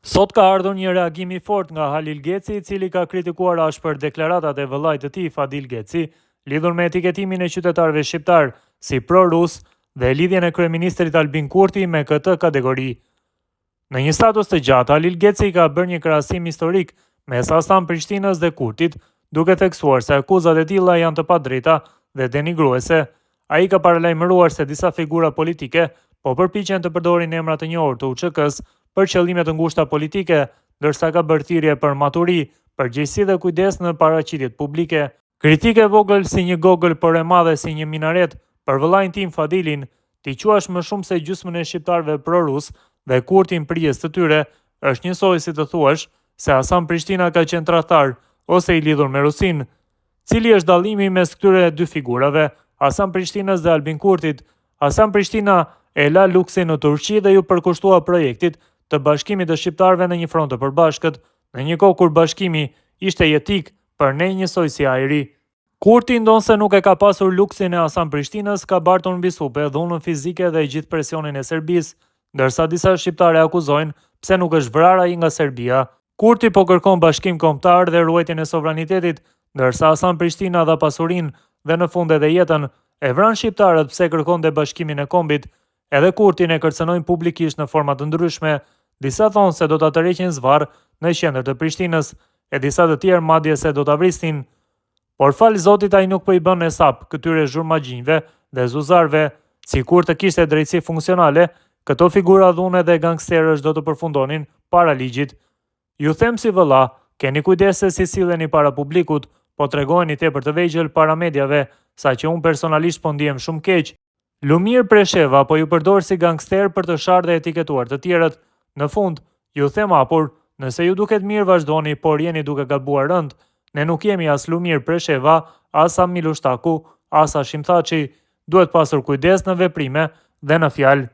Sot ka ardhur një reagim i fortë nga Halil Geci, i cili ka kritikuar ashpër deklaratat e vëllait të tij Fadil Geci, lidhur me etiketimin e qytetarëve shqiptar si pro-rus dhe lidhjen e kryeministrit Albin Kurti me këtë kategori. Në një status të gjatë, Halil Geci ka bërë një krahasim historik mes Asam Prishtinës dhe Kurtit, duke theksuar se akuzat e tilla janë të padrejta dhe denigruese. Ai ka paralajmëruar se disa figura politike po përpiqen të përdorin emra të njohur të UÇK-s për qëllime të ngushta politike, ndërsa ka bërë thirrje për maturi, përgjegjësi dhe kujdes në paraqitjet publike. Kritike vogël si një gogël, por e madhe si një minaret për vëllain tim Fadilin, ti quash më shumë se gjysmën e shqiptarëve pro-rus dhe Kurtin prijes të tyre, është njësoj si të thuash se Asam Prishtina ka qenë tradhtar ose i lidhur me Rusin. Cili është dallimi mes këtyre dy figurave, Asam Prishtinës dhe Albin Kurtit? Asam Prishtina e la luksin në Turqi dhe ju përkushtua projektit të bashkimit të shqiptarëve në një front të përbashkët, në një kohë kur bashkimi ishte jetik për ne njësoj si ajri. Kurti ndonse nuk e ka pasur luksin e Asam Prishtinës, ka bartur mbi supe dhunën fizike dhe gjithë presionin e Serbisë, ndërsa disa shqiptarë akuzojnë pse nuk është vrarë ai nga Serbia. Kurti po kërkon bashkim kombëtar dhe ruajtjen e sovranitetit, ndërsa Asam Prishtina dha pasurinë dhe në fund edhe jetën. E vran shqiptarët pse kërkonte bashkimin e kombit. Edhe Kurtin e kërcënojnë publikisht në forma të ndryshme. Disa thonë se do ta tërheqin zvarr në qendër të Prishtinës, e disa të tjerë madje se do ta vrisnin. Por fal Zotit ai nuk po i bën hesap këtyre zhurmagjinjve dhe zuzarve, sikur të kishte drejtësi funksionale, këto figura dhune dhe gangsterësh do të përfundonin para ligjit. Ju them si vëlla, keni kujdes se si silleni para publikut, po tregojeni tepër të vegjël para mediave, saqë unë personalisht po ndihem shumë keq. Lumir Presheva po ju përdor si gangster për të sharë dhe etiketuar të tjerët. Në fund, ju them hapur, nëse ju duket mirë vazhdoni, por jeni duke gabuar rënd. Ne nuk jemi as Lumir Presheva, as Milushtaku, as Hashim Thaçi. Duhet pasur kujdes në veprime dhe në fjalë.